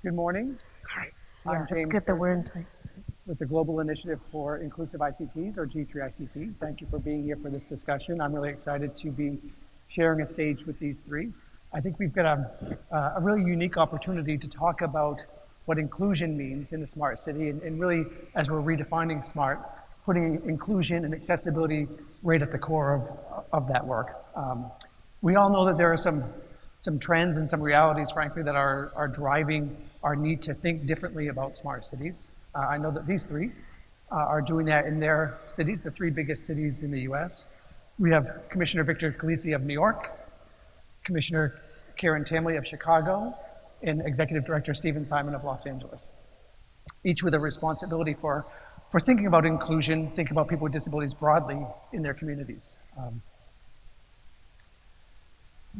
Good morning. Sorry. I'm Yeah, it's James good that we're in Thurston time. with the Global Initiative for Inclusive ICTs, or G3ICT. Thank you for being here for this discussion. I'm really excited to be sharing a stage with these three. I think we've got a really unique opportunity to talk about what inclusion means in a smart city, and really, as we're redefining smart, putting inclusion and accessibility right at the core of that work. We all know that there are some trends and some realities, frankly, that are driving our need to think differently about smart cities. I know that these three are doing that in their cities, the three biggest cities in the US. We have Commissioner Victor Calise of New York, Commissioner Karen Tamley of Chicago, and Executive Director Stephen Simon of Los Angeles, each with a responsibility for thinking about inclusion, thinking about people with disabilities broadly in their communities.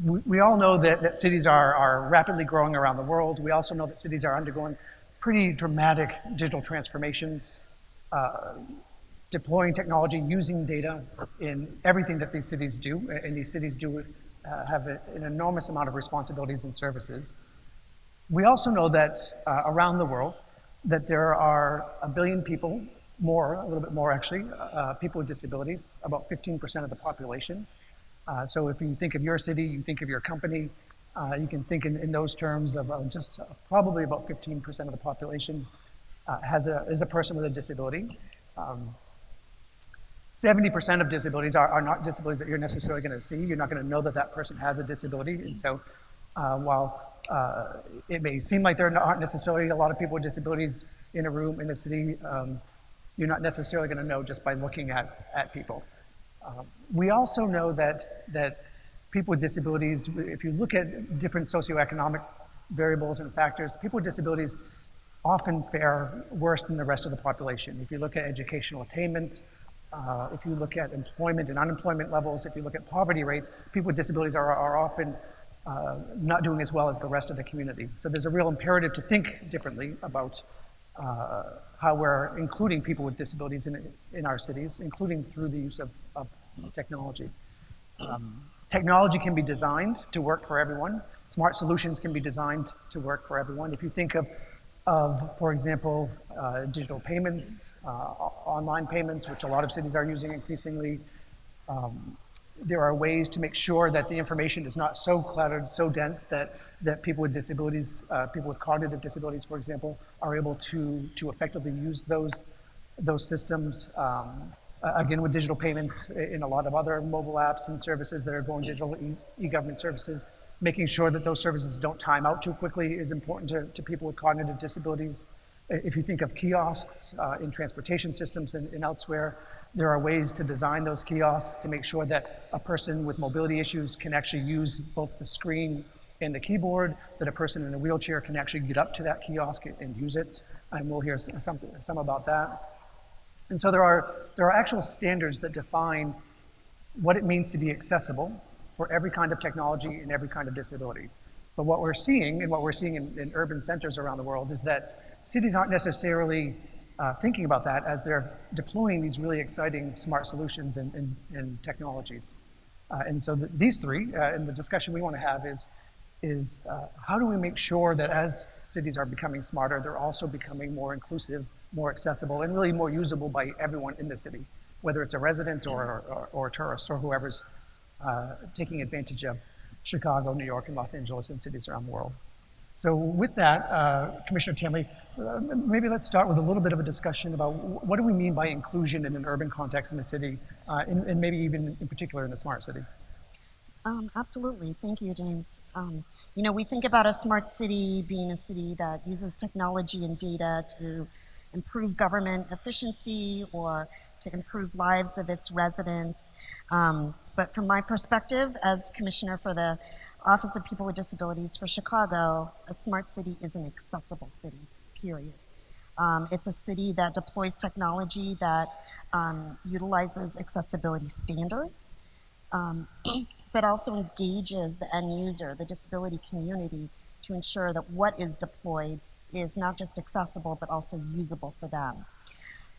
We all know that cities are rapidly growing around the world. We also know that cities are undergoing pretty dramatic digital transformations, deploying technology, using data in everything that these cities do. And these cities do have an enormous amount of responsibilities and services. We also know that around the world, that there are 1 billion people, more, a little bit more actually, people with disabilities, about 15% of the population. So if you think of your city, you think of your company, you can think in those terms of just probably about 15% of the population is a person with a disability. 70% of disabilities are not disabilities that you're necessarily going to see. You're not going to know that that person has a disability. And so while it may seem like there aren't necessarily a lot of people with disabilities in a room in a city, you're not necessarily going to know just by looking at people. We also know that people with disabilities, if you look at different socioeconomic variables and factors, people with disabilities often fare worse than the rest of the population. If you look at educational attainment, if you look at employment and unemployment levels, if you look at poverty rates, people with disabilities are often not doing as well as the rest of the community. So there's a real imperative to think differently about how we're including people with disabilities in our cities, including through the use of technology. Technology can be designed to work for everyone. Smart solutions can be designed to work for everyone. If you think of for example, digital payments, online payments, which a lot of cities are using increasingly, there are ways to make sure that the information is not so cluttered, so dense that people with disabilities, people with cognitive disabilities, for example, are able to effectively use those systems. Again, with digital payments in a lot of other mobile apps and services that are going digital, e-government services, making sure that those services don't time out too quickly is important to people with cognitive disabilities. If you think of kiosks in transportation systems and elsewhere, there are ways to design those kiosks to make sure that a person with mobility issues can actually use both the screen and the keyboard, that a person in a wheelchair can actually get up to that kiosk and use it. And we'll hear some about that. And so there are actual standards that define what it means to be accessible for every kind of technology and every kind of disability. But what we're seeing, and what we're seeing in urban centers around the world, is that cities aren't necessarily thinking about that as they're deploying these really exciting smart solutions and technologies. And so these three, and the discussion we want to have is how do we make sure that as cities are becoming smarter, they're also becoming more inclusive, more accessible, and really more usable by everyone in the city, whether it's a resident or a tourist or whoever's taking advantage of Chicago, New York, and Los Angeles and cities around the world. So with that, Commissioner Tamley, maybe let's start with a little bit of a discussion about what do we mean by inclusion in an urban context in a city, and maybe even in particular in a smart city. Absolutely. Thank you, James. We think about a smart city being a city that uses technology and data to improve government efficiency or to improve lives of its residents. But from my perspective, as Commissioner for the Office of People with Disabilities for Chicago, a smart city is an accessible city, period. It's a city that deploys technology that utilizes accessibility standards, but also engages the end user, the disability community, to ensure that what is deployed is not just accessible, but also usable for them.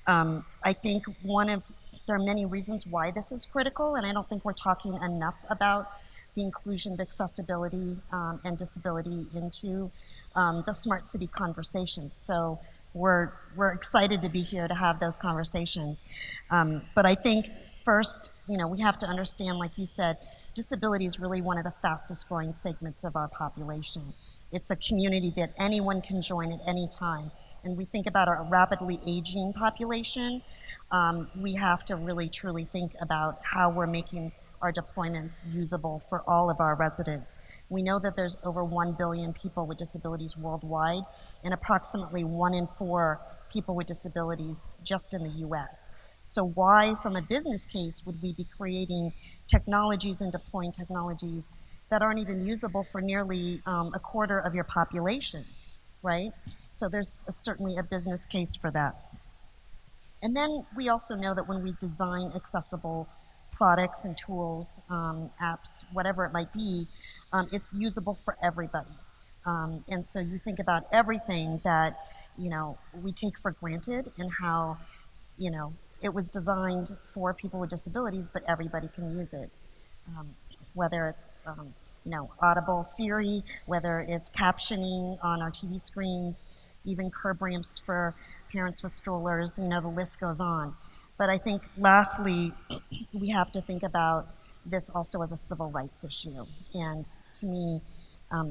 I think there are many reasons why this is critical, and I don't think we're talking enough about the inclusion of accessibility and disability into the smart city conversations. So we're excited to be here to have those conversations. But I think first, we have to understand, like you said, disability is really one of the fastest growing segments of our population. It's a community that anyone can join at any time. And we think about our rapidly aging population. We have to really truly think about how we're making our deployments usable for all of our residents. We know that there's over 1 billion people with disabilities worldwide, and approximately 1 in 4 people with disabilities just in the US. So why, from a business case, would we be creating technologies and deploying technologies that aren't even usable for nearly a quarter of your population, right? So there's certainly a business case for that. And then we also know that when we design accessible products and tools, apps, whatever it might be, it's usable for everybody. And so you think about everything that, we take for granted and how, it was designed for people with disabilities, but everybody can use it. Whether it's, Audible Siri, whether it's captioning on our TV screens, even curb ramps for parents with strollers, the list goes on. But I think lastly, we have to think about this also as a civil rights issue. And to me,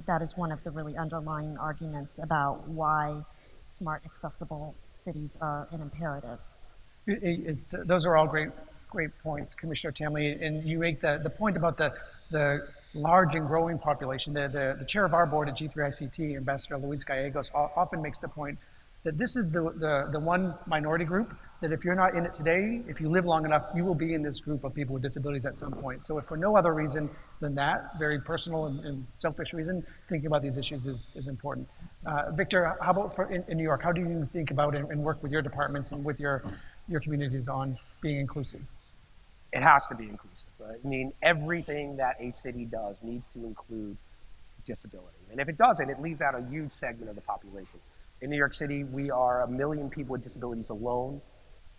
that is one of the really underlying arguments about why smart, accessible cities are an imperative. Those are all great points, Commissioner Tamley. And you make the point about the large and growing population. The chair of our board at G3ICT, Ambassador Luis Gallegos, often makes the point that this is the one minority group that if you're not in it today, if you live long enough, you will be in this group of people with disabilities at some point. So if for no other reason than that, very personal and selfish reason, thinking about these issues is important. Victor, how about in New York, how do you think about and work with your departments and with your communities on being inclusive? It has to be inclusive. Right? I mean, everything that a city does needs to include disability. And if it doesn't, it leaves out a huge segment of the population. In New York City, we are 1 million people with disabilities alone.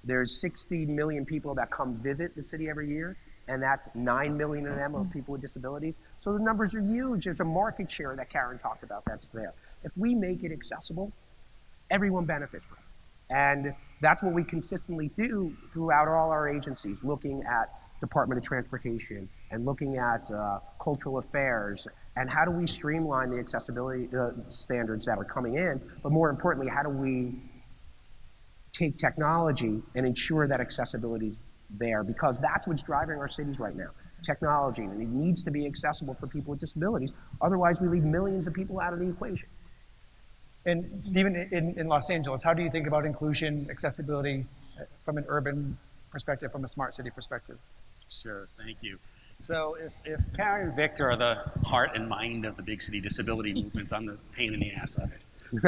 There's 60 million people that come visit the city every year, and that's 9 million of them are people with disabilities. So the numbers are huge. There's a market share that Karen talked about that's there. If we make it accessible, everyone benefits from it. And that's what we consistently do throughout all our agencies, looking at Department of Transportation and looking at cultural affairs and how do we streamline the accessibility standards that are coming in, but more importantly, how do we take technology and ensure that accessibility is there, because that's what's driving our cities right now, technology, and it needs to be accessible for people with disabilities, otherwise we leave millions of people out of the equation. And Stephen, in Los Angeles, how do you think about inclusion, accessibility from an urban perspective, from a smart city perspective? Sure, thank you. So if Karen and Victor are the heart and mind of the big city disability movement, I'm the pain in the ass of it.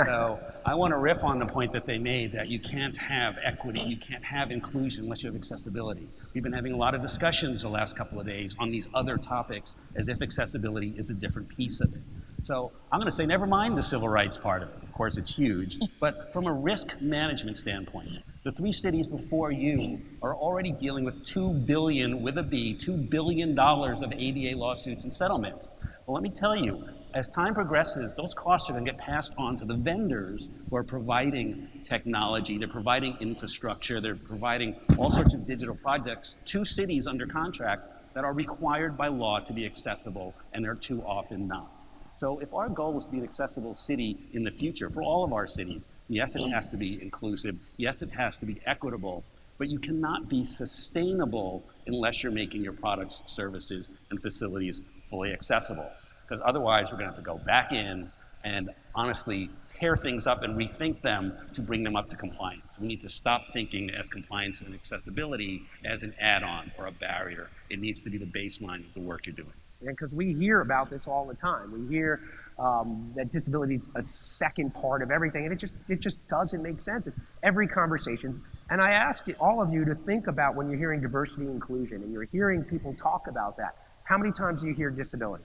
So I want to riff on the point that they made that you can't have equity, you can't have inclusion unless you have accessibility. We've been having a lot of discussions the last couple of days on these other topics as if accessibility is a different piece of it. So I'm going to say never mind the civil rights part of it. Of course, it's huge. But from a risk management standpoint, the 3 cities before you are already dealing with $2 billion, with a B, $2 billion of ADA lawsuits and settlements. Well, let me tell you, as time progresses, those costs are going to get passed on to the vendors who are providing technology, they're providing infrastructure, they're providing all sorts of digital projects to cities under contract that are required by law to be accessible, and they're too often not. So if our goal is to be an accessible city in the future for all of our cities, yes, it has to be inclusive, yes, it has to be equitable, but you cannot be sustainable unless you're making your products, services, and facilities fully accessible. Because otherwise, we're going to have to go back in and honestly tear things up and rethink them to bring them up to compliance. We need to stop thinking as compliance and accessibility as an add-on or a barrier. It needs to be the baseline of the work you're doing. Because we hear about this all the time. We hear that disability is a second part of everything, and it just doesn't make sense in every conversation. And I ask all of you to think about when you're hearing diversity and inclusion, and you're hearing people talk about that, how many times do you hear disability?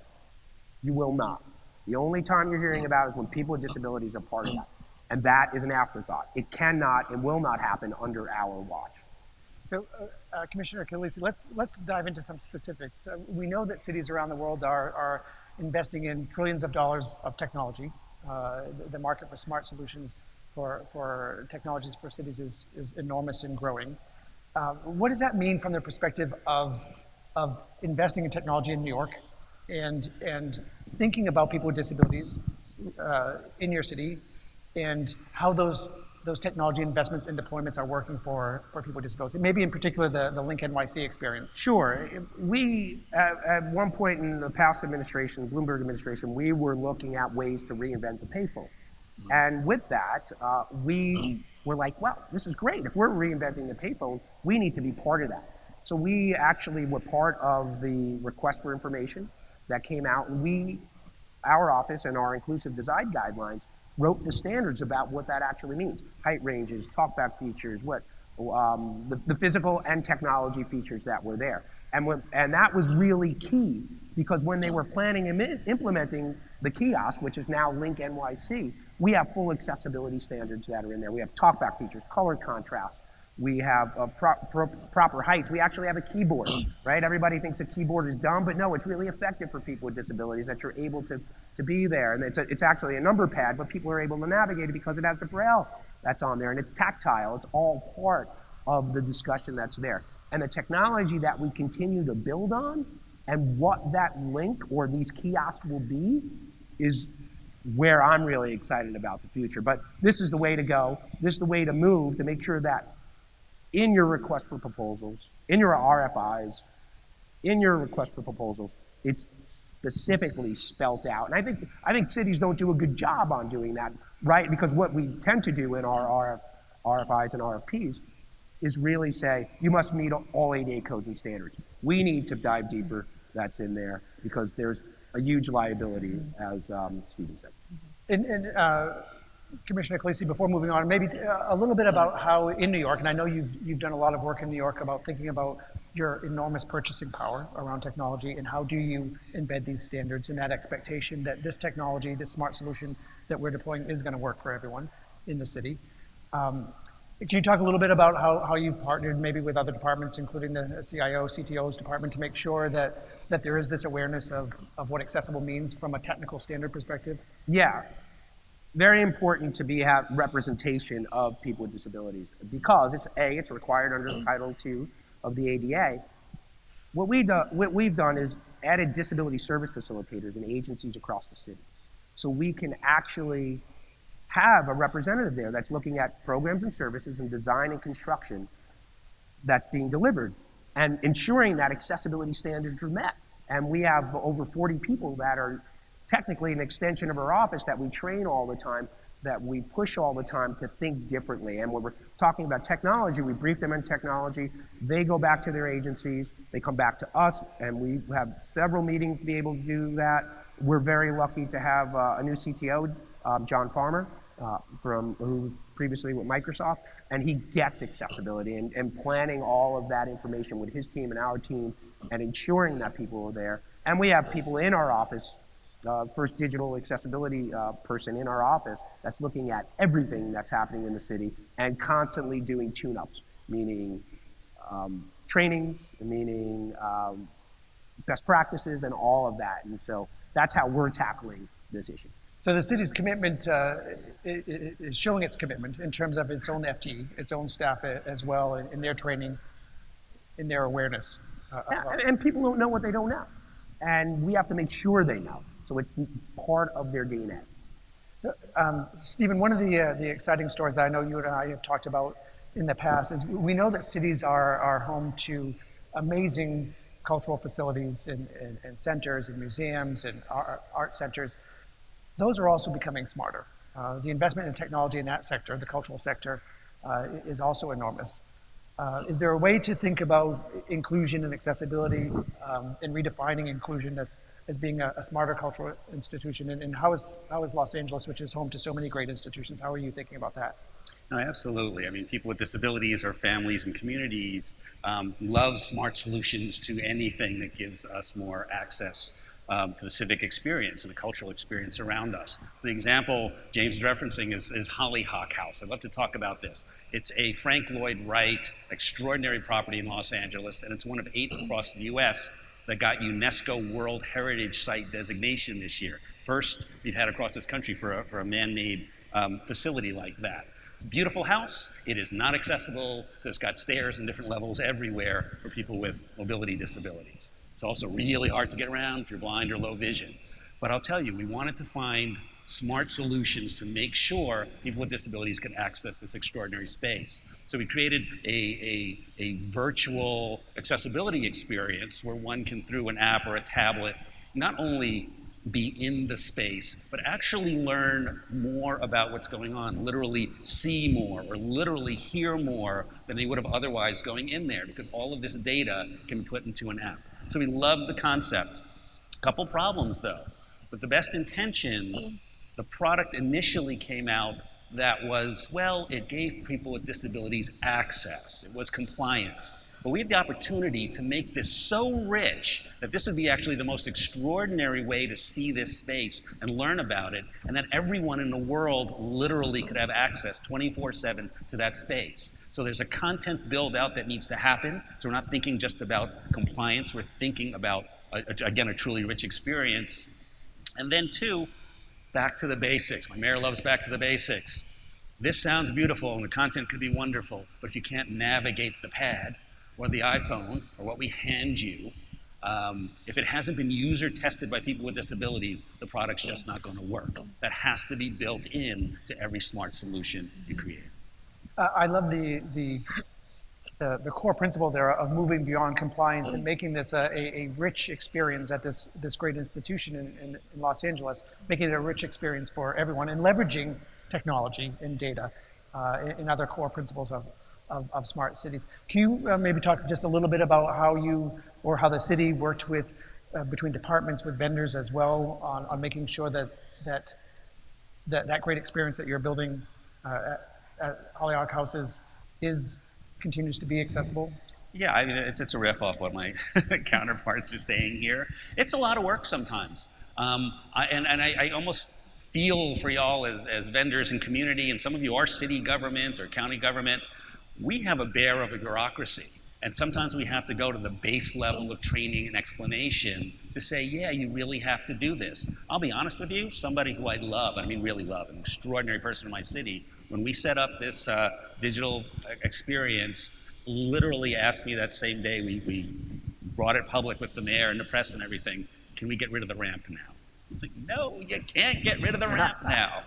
You will not. The only time you're hearing about it is when people with disabilities are part of that. And that is an afterthought. It cannot and will not happen under our watch. So, Commissioner Calise, let's dive into some specifics. We know that cities around the world are investing in trillions of dollars of technology The market for smart solutions for technologies for cities is enormous and growing. What does that mean from the perspective of investing in technology in New York and thinking about people with disabilities in your city and how those technology investments and deployments are working for people with disabilities, maybe in particular the Link NYC experience? Sure. We, at one point in the past administration, Bloomberg administration, we were looking at ways to reinvent the payphone. And with that, we were like, well, this is great. If we're reinventing the payphone, we need to be part of that. So we actually were part of the request for information that came out. And our office and our inclusive design guidelines wrote the standards about what that actually means. Height ranges, talkback features, the physical and technology features that were there. And that was really key because when they were planning and implementing the kiosk, which is now Link NYC, we have full accessibility standards that are in there. We have talkback features, color contrast. We have proper heights. We actually have a keyboard, right? Everybody thinks a keyboard is dumb, but no, it's really effective for people with disabilities that you're able to be there. And it's actually a number pad, but people are able to navigate it because it has the Braille that's on there, and it's tactile. It's all part of the discussion that's there. And the technology that we continue to build on and what that link or these kiosks will be is where I'm really excited about the future. But this is the way to go. This is the way to move to make sure that in your request for proposals, in your RFIs, in your request for proposals, it's specifically spelt out. And I think cities don't do a good job on doing that, right? Because what we tend to do in our RFIs and RFPs is really say, you must meet all ADA codes and standards. We need to dive deeper. That's in there because there's a huge liability, as Stephen said. Commissioner Calise, before moving on, maybe a little bit about how in New York, and I know you've done a lot of work in New York about thinking about your enormous purchasing power around technology, and how do you embed these standards and that expectation that this technology, this smart solution that we're deploying is going to work for everyone in the city. Can you talk a little bit about how you've partnered maybe with other departments, including the CIO, CTO's department, to make sure that there is this awareness of what accessible means from a technical standard perspective? Yeah. Very important to have representation of people with disabilities because it's required under Title II of the ADA. What we've done is added disability service facilitators in agencies across the city. So we can actually have a representative there that's looking at programs and services and design and construction that's being delivered and ensuring that accessibility standards are met. And we have over 40 people that are technically an extension of our office that we train all the time, that we push all the time to think differently. And when we're talking about technology, we brief them on technology, they go back to their agencies, they come back to us, and we have several meetings to be able to do that. We're very lucky to have a new CTO, John Farmer, who was previously with Microsoft, and he gets accessibility and planning all of that information with his team and our team and ensuring that people are there. And we have people in our office, first digital accessibility person in our office that's looking at everything that's happening in the city and constantly doing tune-ups, meaning trainings, meaning best practices and all of that. And so that's how we're tackling this issue. So the city's commitment is showing its commitment in terms of its own FTE, its own staff as well, in their training, in their awareness. And people don't know what they don't know. And we have to make sure they know. So it's part of their DNA. So, Stephen, one of the exciting stories that I know you and I have talked about in the past is we know that cities are home to amazing cultural facilities and centers and museums and art centers. Those are also becoming smarter. The investment in technology in that sector, the cultural sector, is also enormous. Is there a way to think about inclusion and accessibility and redefining inclusion as being a smarter cultural institution? And how is Los Angeles, which is home to so many great institutions, how are you thinking about that? No, absolutely. I mean, people with disabilities or families and communities love smart solutions to anything that gives us more access to the civic experience and the cultural experience around us. The example James is referencing is Hollyhock House. I'd love to talk about this. It's a Frank Lloyd Wright extraordinary property in Los Angeles, and it's one of 8 across the US that got UNESCO World Heritage Site designation this year. first we've had across this country for a man-made facility like that. It's a beautiful house. It is not accessible. It's got stairs and different levels everywhere for people with mobility disabilities. It's also really hard to get around if you're blind or low vision. But I'll tell you, we wanted to find smart solutions to make sure people with disabilities could access this extraordinary space. So we created a virtual accessibility experience where one can, through an app or a tablet, not only be in the space, but actually learn more about what's going on, literally see more or literally hear more than they would have otherwise going in there, because all of this data can be put into an app. So we love the concept. Couple problems though. With the best intentions, the product initially came out that was, well, it gave people with disabilities access. It was compliant. But we have the opportunity to make this so rich that this would be actually the most extraordinary way to see this space and learn about it, and that everyone in the world literally could have access 24/7 to that space. So there's a content build out that needs to happen. So we're not thinking just about compliance, we're thinking about, again, a truly rich experience. And then two, back to the basics. My mayor loves back to the basics. This sounds beautiful and the content could be wonderful, but if you can't navigate the pad or the iPhone or what we hand you, if it hasn't been user tested by people with disabilities, the product's just not going to work. That has to be built in to every smart solution you create. I love the core principle there of moving beyond compliance and making this a rich experience at this great institution in Los Angeles, making it a rich experience for everyone and leveraging technology and data in other core principles of smart cities. Can you maybe talk just a little bit about how you or how the city worked with between departments, with vendors as well, on making sure that great experience that you're building at Holyoke Houses continues to be accessible? Yeah, I mean, it's a riff off what my counterparts are saying here. It's a lot of work sometimes. I almost feel for y'all as vendors and community, and some of you are city government or county government. We have a bear of a bureaucracy. And sometimes we have to go to the base level of training and explanation to say, yeah, you really have to do this. I'll be honest with you, somebody who I love, I mean really love, an extraordinary person in my city, when we set up this digital experience, literally asked me that same day, we brought it public with the mayor and the press and everything, can we get rid of the ramp now? I was like, no, you can't get rid of the ramp now.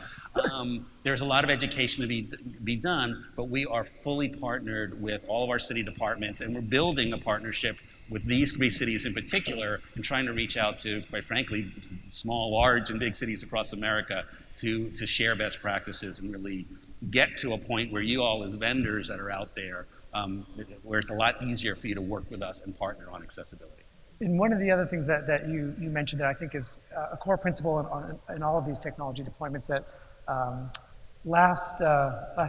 There's a lot of education to be done, but we are fully partnered with all of our city departments, and we're building a partnership with these three cities in particular and trying to reach out to, quite frankly, small, large, and big cities across America to share best practices and really get to a point where you all as vendors that are out there, where it's a lot easier for you to work with us and partner on accessibility. And one of the other things that you mentioned that I think is a core principle in all of these technology deployments that last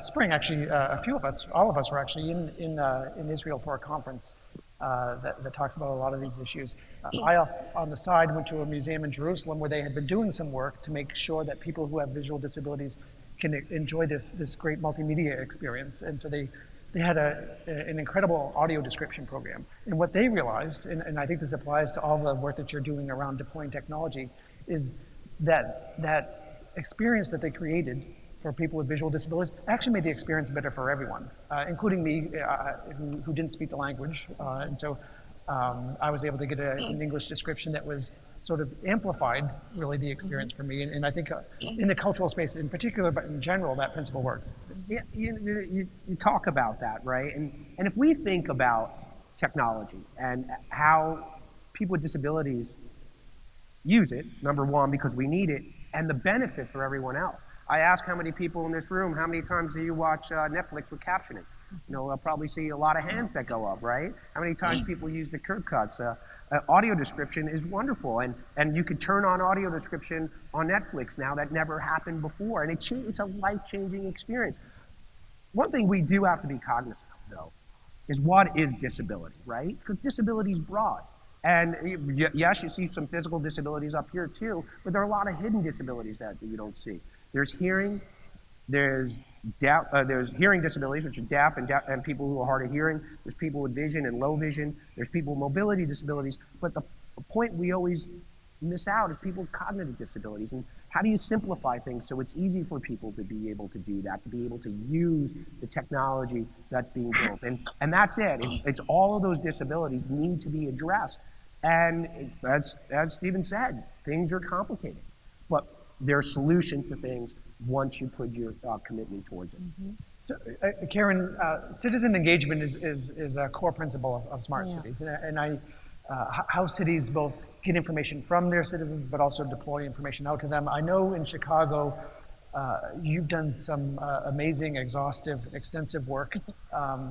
spring, actually, all of us were actually in Israel for a conference that talks about a lot of these issues. I, on the side, went to a museum in Jerusalem where they had been doing some work to make sure that people who have visual disabilities can enjoy this great multimedia experience. And so they had an incredible audio description program. And what they realized, and I think this applies to all the work that you're doing around deploying technology, is that experience that they created for people with visual disabilities actually made the experience better for everyone, including me, who didn't speak the language. And so I was able to get an English description that was sort of amplified, really, the experience for me. And I think in the cultural space in particular, but in general, that principle works. Yeah, you talk about that, right? And if we think about technology and how people with disabilities use it, number one, because we need it, and the benefit for everyone else. I ask how many people in this room, how many times do you watch Netflix with captioning? You know, I'll probably see a lot of hands that go up, right? How many times people use the curb cuts? Audio description is wonderful, and you could turn on audio description on Netflix now. That never happened before, and it's a life-changing experience. One thing we do have to be cognizant of, though, is what is disability, right? Because disability is broad. And yes, you see some physical disabilities up here too, but there are a lot of hidden disabilities that you don't see. There's hearing, there's hearing disabilities, which are deaf and people who are hard of hearing. There's people with vision and low vision. There's people with mobility disabilities. But the point we always miss out is people with cognitive disabilities. And how do you simplify things so it's easy for people to be able to do that, to be able to use the technology that's being built? And that's it. It's all of those disabilities need to be addressed. And as Stephen said, things are complicated, but there are solutions to things once you put your commitment towards it. So, Karen, citizen engagement is a core principle of smart Yeah. cities, and how cities both get information from their citizens, but also deploy information out to them. I know in Chicago, you've done some amazing, exhaustive, extensive work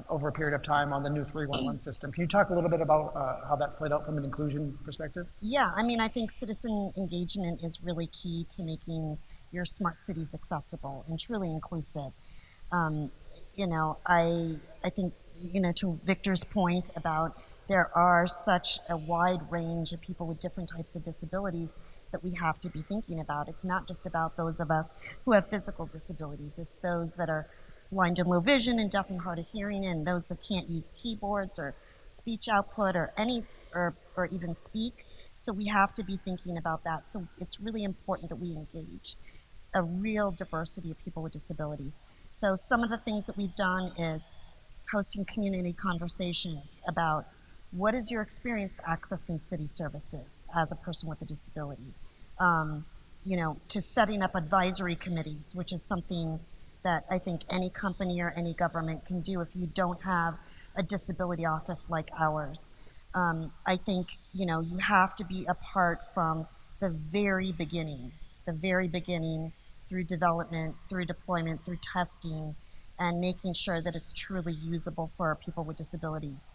over a period of time on the new 311 system. Can you talk a little bit about how that's played out from an inclusion perspective? Yeah, I mean, I think citizen engagement is really key to making your smart cities accessible and truly inclusive. You know, I think, you know, to Victor's point about there are such a wide range of people with different types of disabilities that we have to be thinking about. It's not just about those of us who have physical disabilities. It's those that are blind and low vision and deaf and hard of hearing, and those that can't use keyboards or speech output or or even speak. So we have to be thinking about that. So it's really important that we engage a real diversity of people with disabilities. So some of the things that we've done is hosting community conversations about what is your experience accessing city services as a person with a disability. You know, to setting up advisory committees, which is something that I think any company or any government can do if you don't have a disability office like ours. I think, you know, you have to be a part from the very beginning through development, through deployment, through testing, and making sure that it's truly usable for people with disabilities.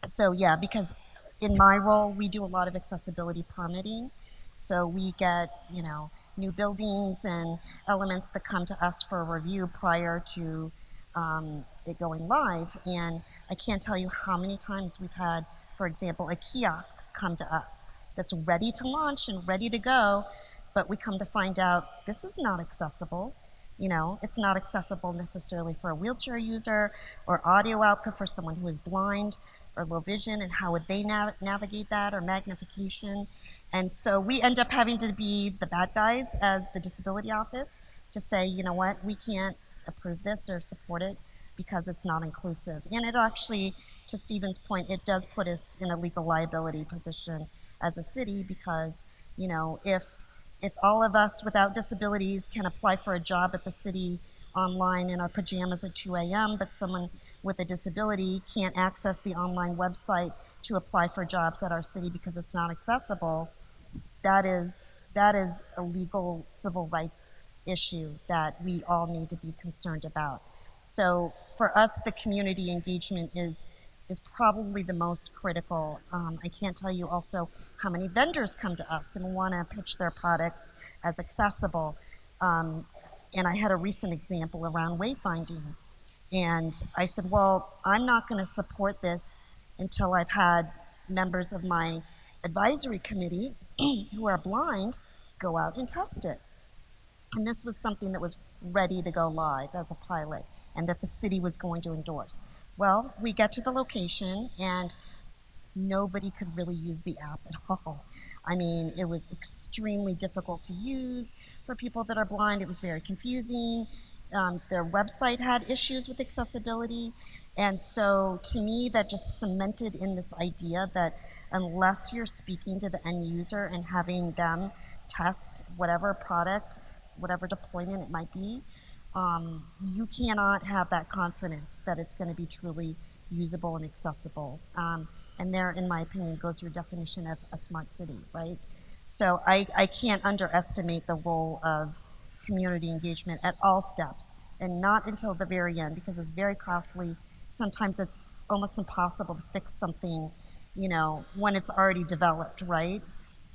So yeah, because in my role, we do a lot of accessibility permitting. So we get, you know, new buildings and elements that come to us for review prior to it going live. And I can't tell you how many times we've had, for example, a kiosk come to us that's ready to launch and ready to go, but we come to find out this is not accessible. You know, it's not accessible necessarily for a wheelchair user or audio output for someone who is blind or low vision, and how would they navigate that, or magnification. And so we end up having to be the bad guys as the disability office to say, you know what, we can't approve this or support it because it's not inclusive. And it actually, to Stephen's point, it does put us in a legal liability position as a city because, you know, if all of us without disabilities can apply for a job at the city online in our pajamas at 2 a.m., but someone with a disability can't access the online website to apply for jobs at our city because it's not accessible, that is a legal civil rights issue that we all need to be concerned about. So for us, the community engagement is probably the most critical. I can't tell you also how many vendors come to us and want to pitch their products as accessible. And I had a recent example around wayfinding. And I said, well, I'm not going to support this until I've had members of my advisory committee who are blind go out and test it. And this was something that was ready to go live as a pilot and that the city was going to endorse. Well, we get to the location and nobody could really use the app at all. I mean, it was extremely difficult to use for people that are blind. It was very confusing. Their website had issues with accessibility. And so to me, that just cemented in this idea that unless you're speaking to the end user and having them test whatever product, whatever deployment it might be, you cannot have that confidence that it's going to be truly usable and accessible. And there, in my opinion, goes your definition of a smart city, right? So I can't underestimate the role of community engagement at all steps, and not until the very end, because it's very costly. Sometimes it's almost impossible to fix something, you know, when it's already developed, right?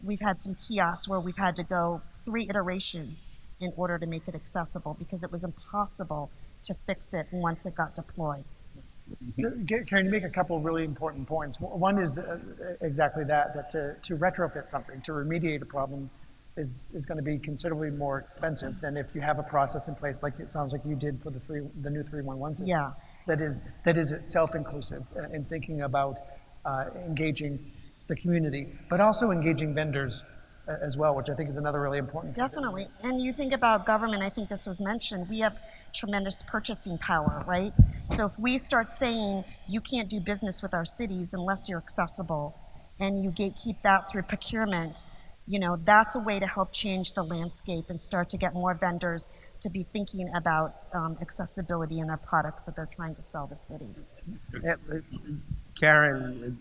We've had some kiosks where we've had to go 3 iterations in order to make it accessible because it was impossible to fix it once it got deployed. So, Karen, you make a couple of really important points. One is exactly that to retrofit something, to remediate a problem is going to be considerably more expensive than if you have a process in place like it sounds like you did for the new 311 system. Yeah. That is itself inclusive in thinking about engaging the community, but also engaging vendors as well, which I think is another really important thing. Definitely. And you think about government, I think this was mentioned, we have tremendous purchasing power, right? So if we start saying you can't do business with our cities unless you're accessible, and you gatekeep that through procurement, you know, that's a way to help change the landscape and start to get more vendors to be thinking about accessibility in their products that they're trying to sell the city. Karen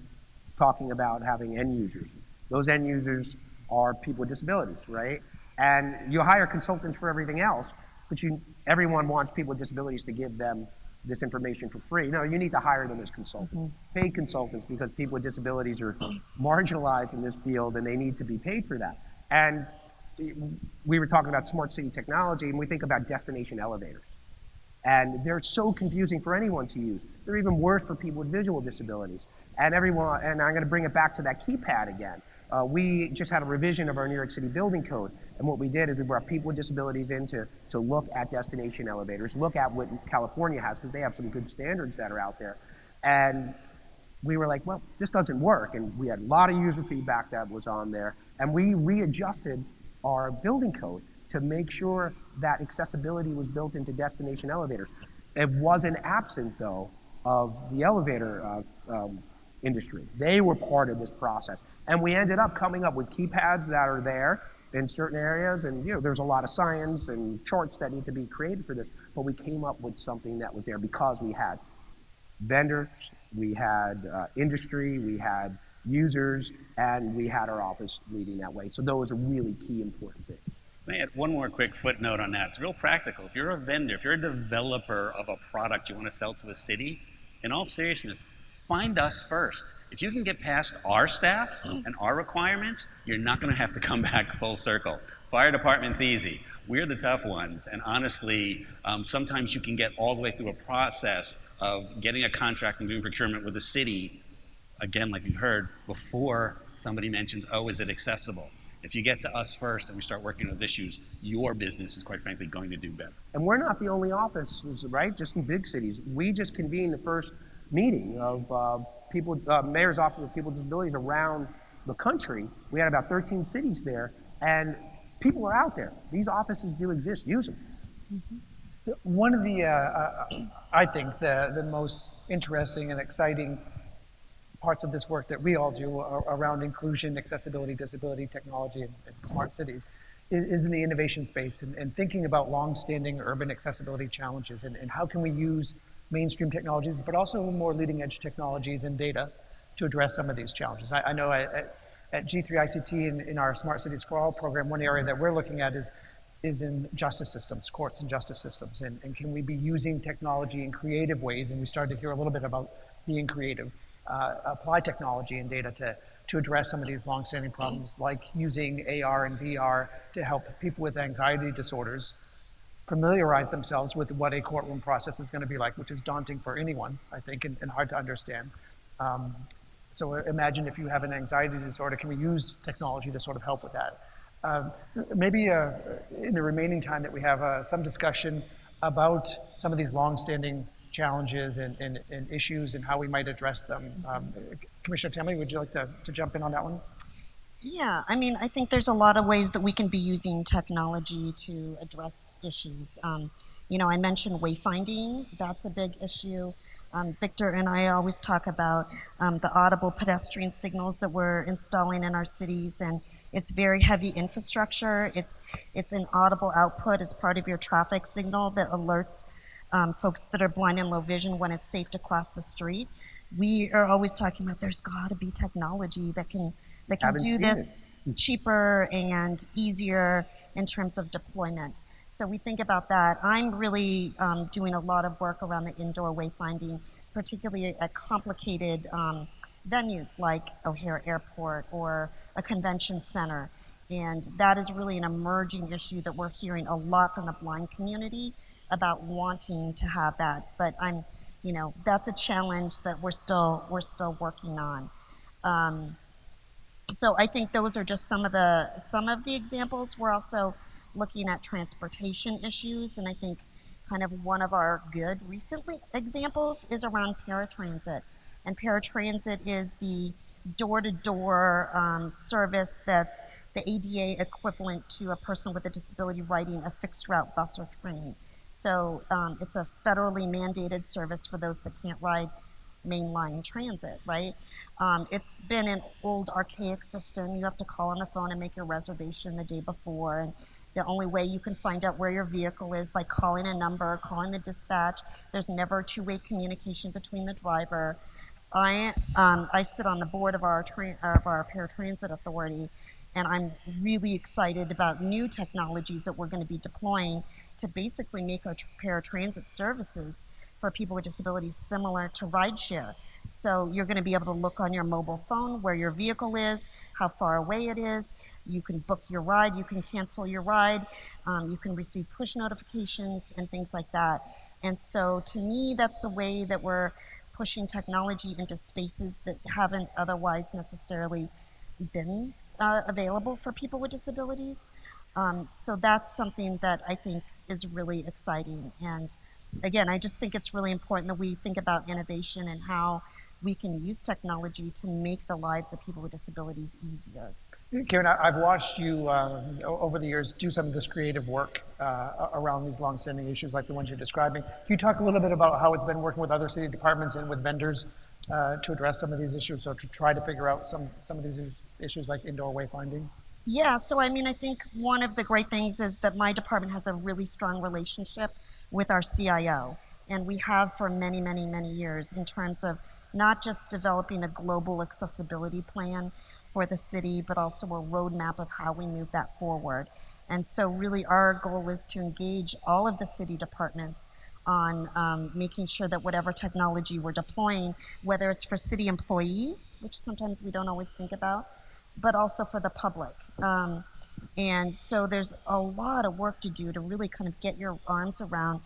is talking about having end users. Those end users are people with disabilities, right? And you hire consultants for everything else, but everyone wants people with disabilities to give them this information for free. No, you need to hire them as consultants, paid consultants, because people with disabilities are marginalized in this field and they need to be paid for that. And we were talking about smart city technology, and we think about destination elevators. And they're so confusing for anyone to use. They're even worse for people with visual disabilities. And I'm going to bring it back to that keypad again. We just had a revision of our New York City building code, and what we did is we brought people with disabilities in to look at destination elevators, look at what California has, because they have some good standards that are out there. And we were like, well, this doesn't work. And we had a lot of user feedback that was on there, and we readjusted our building code to make sure that accessibility was built into destination elevators. It wasn't absent, though, of the elevator industry. They were part of this process. And we ended up coming up with keypads that are there in certain areas, and there's a lot of science and charts that need to be created for this, but we came up with something that was there because we had vendors, we had industry, we had users, and we had our office leading that way. So those are really key important things. Let me add one more quick footnote on that. It's real practical. If you're a vendor, if you're a developer of a product you want to sell to a city, in all seriousness, find us first. If you can get past our staff and our requirements, you're not going to have to come back full circle. Fire department's easy. We're the tough ones. And honestly, sometimes you can get all the way through a process of getting a contract and doing procurement with the city, again, like you've heard, before somebody mentions, oh, is it accessible? If you get to us first and we start working on those issues, your business is quite frankly going to do better. And we're not the only offices, right? Just in big cities. We just convened the first meeting of mayor's office with people with disabilities around the country. We had about 13 cities there, and people are out there. These offices do exist. Use them. Mm-hmm. One of the, I think, the most interesting and exciting parts of this work that we all do around inclusion, accessibility, disability, technology, and smart cities is in the innovation space and thinking about long-standing urban accessibility challenges and how can we use mainstream technologies, but also more leading-edge technologies and data to address some of these challenges. I know at G3 ICT in our Smart Cities for All program, one area that we're looking at is in justice systems, courts and justice systems, and can we be using technology in creative ways, and we started to hear a little bit about being creative, apply technology and data to address some of these long-standing problems, like using AR and VR to help people with anxiety disorders familiarize themselves with what a courtroom process is going to be like, which is daunting for anyone, I think, and hard to understand. So imagine if you have an anxiety disorder, can we use technology to sort of help with that? Maybe in the remaining time that we have some discussion about some of these long-standing challenges and issues and how we might address them. Commissioner Tamley, would you like to jump in on that one? Yeah, I mean, I think there's a lot of ways that we can be using technology to address issues. I mentioned wayfinding, that's a big issue. Victor and I always talk about the audible pedestrian signals that we're installing in our cities, and it's very heavy infrastructure. It's an audible output as part of your traffic signal that alerts folks that are blind and low vision when it's safe to cross the street. We are always talking about there's got to be technology that can do this cheaper and easier in terms of deployment. So we think about that. I'm really doing a lot of work around the indoor wayfinding, particularly at complicated venues like O'Hare Airport or a convention center. And that is really an emerging issue that we're hearing a lot from the blind community about wanting to have that. But that's a challenge that we're still working on. So I think those are just some of the examples. We're also looking at transportation issues, and I think kind of one of our good recent examples is around paratransit. And paratransit is the door-to-door service that's the ADA equivalent to a person with a disability riding a fixed route bus or train. So it's a federally mandated service for those that can't ride mainline transit, right? It's been an old archaic system. You have to call on the phone and make your reservation the day before. And the only way you can find out where your vehicle is by calling a number, calling the dispatch. There's never two-way communication between the driver. I sit on the board of our paratransit authority, and I'm really excited about new technologies that we're going to be deploying to basically make our paratransit services for people with disabilities similar to rideshare. So you're going to be able to look on your mobile phone where your vehicle is, how far away it is. You can book your ride, you can cancel your ride, you can receive push notifications and things like that. And so to me, that's a way that we're pushing technology into spaces that haven't otherwise necessarily been available for people with disabilities. So that's something that I think is really exciting. And again, I just think it's really important that we think about innovation and how we can use technology to make the lives of people with disabilities easier. Karen, I've watched you over the years do some of this creative work around these longstanding issues like the ones you're describing. Can you talk a little bit about how it's been working with other city departments and with vendors to address some of these issues or to try to figure out some of these issues like indoor wayfinding? Yeah, so I mean, I think one of the great things is that my department has a really strong relationship with our CIO, and we have for many, many, many years in terms of not just developing a global accessibility plan for the city, but also a roadmap of how we move that forward. And so really our goal is to engage all of the city departments on making sure that whatever technology we're deploying, whether it's for city employees, which sometimes we don't always think about, but also for the public. And so there's a lot of work to do to really kind of get your arms around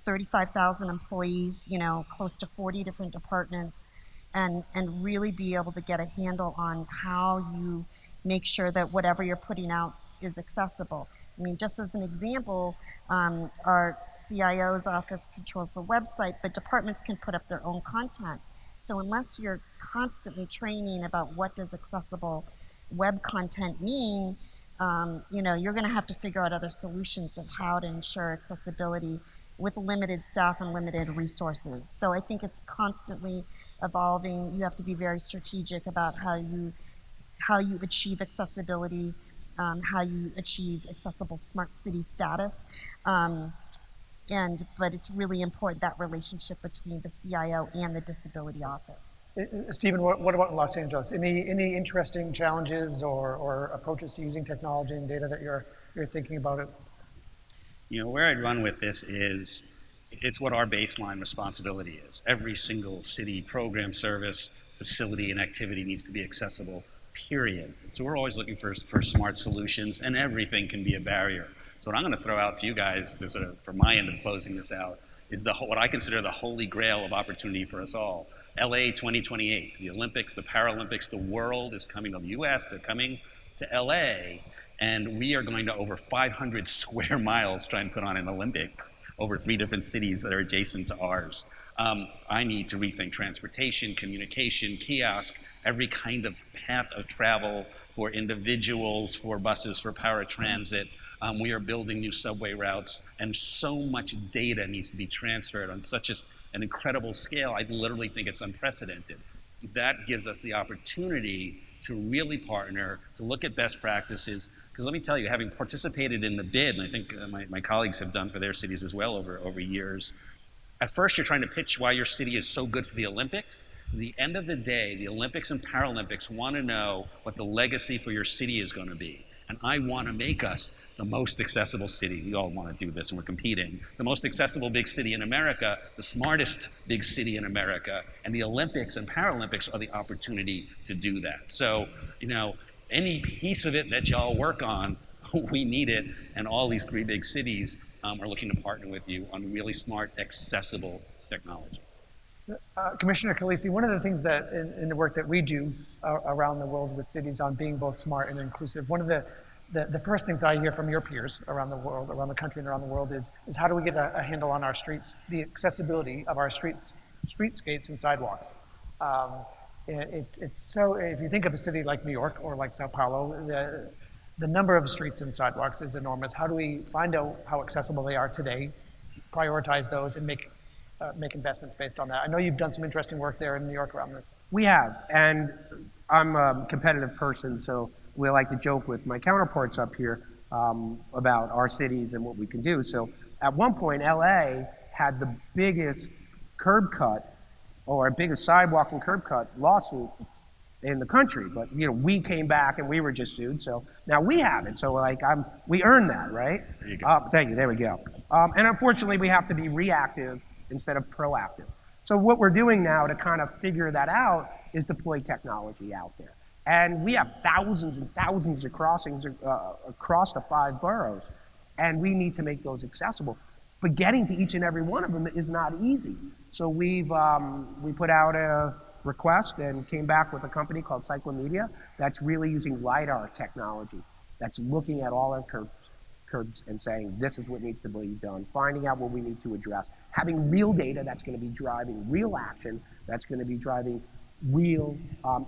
35,000 employees, you know, close to 40 different departments, and really be able to get a handle on how you make sure that whatever you're putting out is accessible. I mean, just as an example, our CIO's office controls the website, but departments can put up their own content. So unless you're constantly training about what does accessible web content mean, you know, you're going to have to figure out other solutions of how to ensure accessibility with limited staff and limited resources. So I think it's constantly evolving. You have to be very strategic about how you achieve accessibility, how you achieve accessible smart city status. But it's really important, that relationship between the CIO and the disability office. Stephen, what about in Los Angeles? Any interesting challenges or approaches to using technology and data that you're thinking about it? You know, where I'd run with this is, it's what our baseline responsibility is. Every single city program, service, facility, and activity needs to be accessible, period. So we're always looking for smart solutions, and everything can be a barrier. So what I'm going to throw out to you guys, to sort of, for my end of closing this out, is what I consider the holy grail of opportunity for us all. LA 2028, the Olympics, the Paralympics, the world is coming to the US, they're coming to LA, and we are going to over 500 square miles try and put on an Olympic over 3 different cities that are adjacent to ours. I need to rethink transportation, communication, kiosk, every kind of path of travel for individuals, for buses, for paratransit. We are building new subway routes, and so much data needs to be transferred on such an incredible scale. I literally think it's unprecedented. That gives us the opportunity to really partner, to look at best practices. Because let me tell you, having participated in the bid, and I think my colleagues have done for their cities as well over years, at first you're trying to pitch why your city is so good for the Olympics. At the end of the day, the Olympics and Paralympics want to know what the legacy for your city is going to be. And I want to make us the most accessible city. We all want to do this, and we're competing. The most accessible big city in America, the smartest big city in America, and the Olympics and Paralympics are the opportunity to do that. So, you know, any piece of it that y'all work on, we need it, and all these 3 big cities are looking to partner with you on really smart, accessible technology. Commissioner Calise, one of the things that in the work that we do around the world with cities on being both smart and inclusive, one of the first things that I hear from your peers around the world, around the country and around the world is how do we get a handle on our streets, the accessibility of our streets, streetscapes and sidewalks. It's so, if you think of a city like New York or like Sao Paulo, the number of streets and sidewalks is enormous. How do we find out how accessible they are today, prioritize those, and make investments based on that? I know you've done some interesting work there in New York around this. We have, and I'm a competitive person, so we like to joke with my counterparts up here about our cities and what we can do. So at one point, LA had the biggest curb cut or biggest sidewalk and curb cut lawsuit in the country. But we came back and we were just sued. So now we have it. So we earned that, right? There you go. Thank you. There we go. And unfortunately, we have to be reactive instead of proactive. So what we're doing now to kind of figure that out is deploy technology out there. And we have thousands and thousands of crossings across the 5 boroughs, and we need to make those accessible. But getting to each and every one of them is not easy. So we put out a request and came back with a company called Cyclomedia that's really using LiDAR technology, that's looking at all our curbs and saying, this is what needs to be done, finding out what we need to address, having real data that's going to be driving real action, that's going to be driving real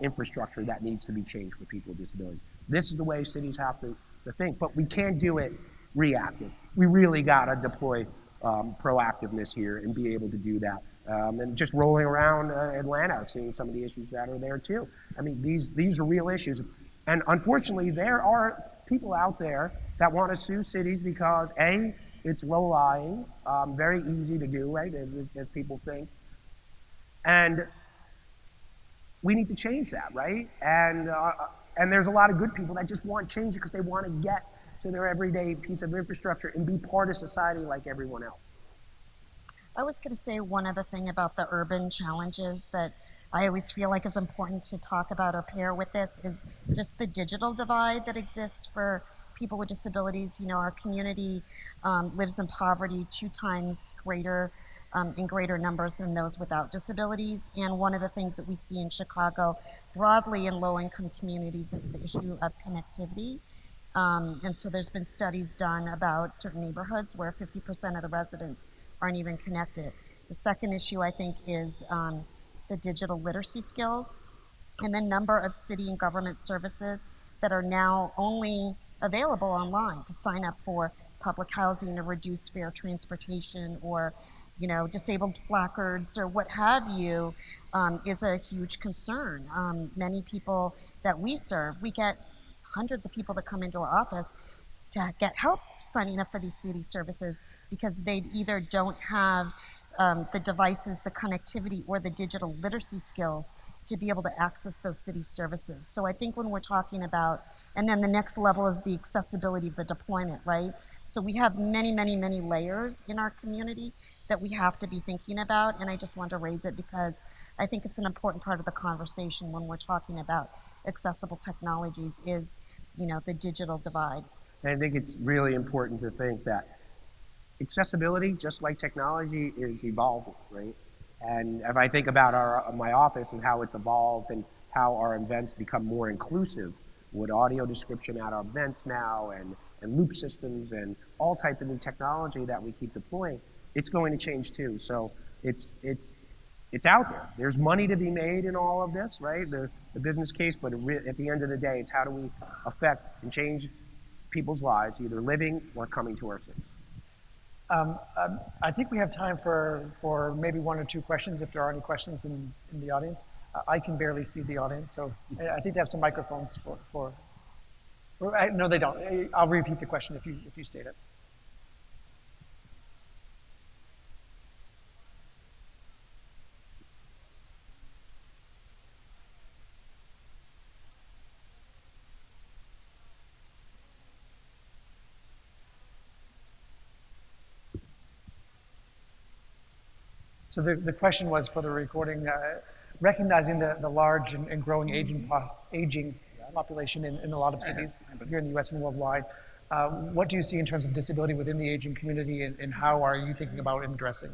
infrastructure that needs to be changed for people with disabilities. This is the way cities have to think, but we can't do it reactive. We really got to deploy proactiveness here and be able to do that. And just rolling around Atlanta, seeing some of the issues that are there too. I mean, these are real issues. And unfortunately, there are people out there that want to sue cities because A, it's low-lying, very easy to do, right, as people think. And we need to change that, right? And there's a lot of good people that just want change because they want to get to their everyday piece of infrastructure and be part of society like everyone else. I was going to say one other thing about the urban challenges that I always feel like is important to talk about or pair with this is just the digital divide that exists for people with disabilities. Our community lives in poverty 2 times greater in greater numbers than those without disabilities. And one of the things that we see in Chicago broadly in low-income communities is the issue of connectivity. And so there's been studies done about certain neighborhoods where 50% of the residents aren't even connected. The second issue, I think, is the digital literacy skills and the number of city and government services that are now only available online to sign up for public housing or reduce fare transportation or disabled placards or what have you is a huge concern. Many people that we serve, we get hundreds of people that come into our office to get help signing up for these city services because they either don't have the devices, the connectivity, or the digital literacy skills to be able to access those city services. So I think when we're talking about, and then the next level is the accessibility of the deployment, right? So we have many, many, many layers in our community that we have to be thinking about, and I just want to raise it because I think it's an important part of the conversation when we're talking about accessible technologies is, the digital divide. And I think it's really important to think that accessibility, just like technology, is evolving, right? And if I think about my office and how it's evolved and how our events become more inclusive with audio description at our events now and loop systems and all types of new technology that we keep deploying, it's going to change too. So it's out there. There's money to be made in all of this, right? The business case, but at the end of the day, it's how do we affect and change people's lives, either living or coming to our cities. I think we have time for maybe 1 or 2 questions, if there are any questions in the audience. I can barely see the audience, so I think they have some microphones no, they don't. I'll repeat the question if you state it. So the question was for the recording, recognizing the large and growing aging population in a lot of cities here in the US and worldwide, what do you see in terms of disability within the aging community and how are you thinking about addressing?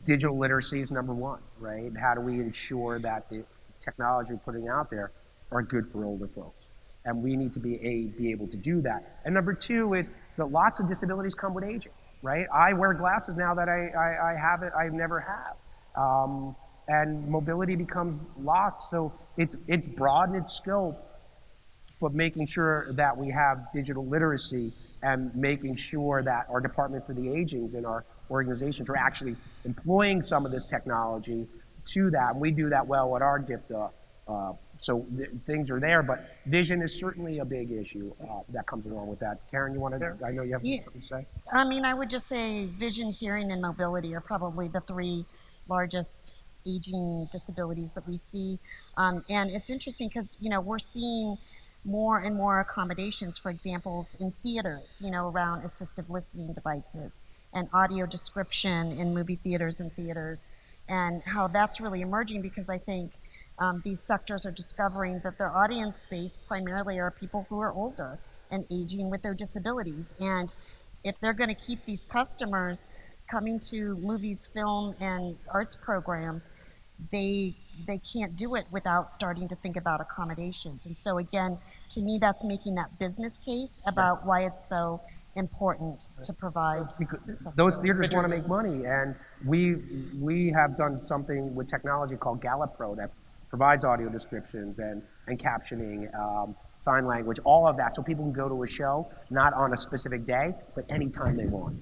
Digital literacy is number 1, right? How do we ensure that the technology we're putting out there are good for older folks? And we need to be able to do that. And number 2, it's that lots of disabilities come with aging. Right? I wear glasses now that I never have. and mobility becomes lots. So it's broad in its scope, but making sure that we have digital literacy and making sure that our Department for the Agings and our organizations are actually employing some of this technology to that. And we do that well at our gift. Things are there, but vision is certainly a big issue that comes along with that. Karen, you want to, I know you have something to say. I mean, I would just say vision, hearing, and mobility are probably the three largest aging disabilities that we see. And it's interesting because, we're seeing more and more accommodations, for example, in theaters, around assistive listening devices and audio description in movie theaters and theaters, and how that's really emerging because I think these sectors are discovering that their audience base primarily are people who are older and aging with their disabilities. And if they're going to keep these customers coming to movies, film, and arts programs, they can't do it without starting to think about accommodations. And so again, to me, that's making that business case about why it's so important to provide. Those theaters want to make money, and we have done something with technology called Gallup Pro that provides audio descriptions and captioning, sign language, all of that, so people can go to a show, not on a specific day, but anytime they want.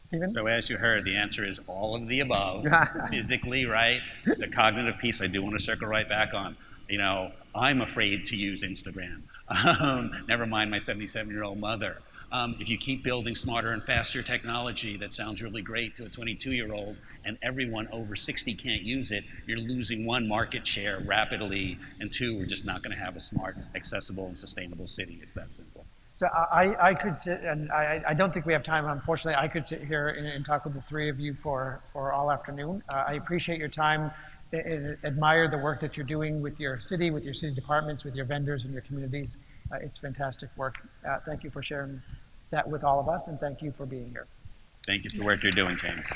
Stephen? So as you heard, the answer is all of the above. Physically, right? The cognitive piece I do want to circle right back on. I'm afraid to use Instagram. Never mind my 77-year-old mother. If you keep building smarter and faster technology that sounds really great to a 22-year-old and everyone over 60 can't use it, you're losing one, market share rapidly, and two, we're just not going to have a smart, accessible, and sustainable city. It's that simple. So I could sit, and I don't think we have time, unfortunately. I could sit here and talk with the three of you for all afternoon. I appreciate your time, admire the work that you're doing with your city departments, with your vendors and your communities. It's fantastic work. Thank you for sharing that with all of us, and thank you for being here. Thank you for the work you're doing, James.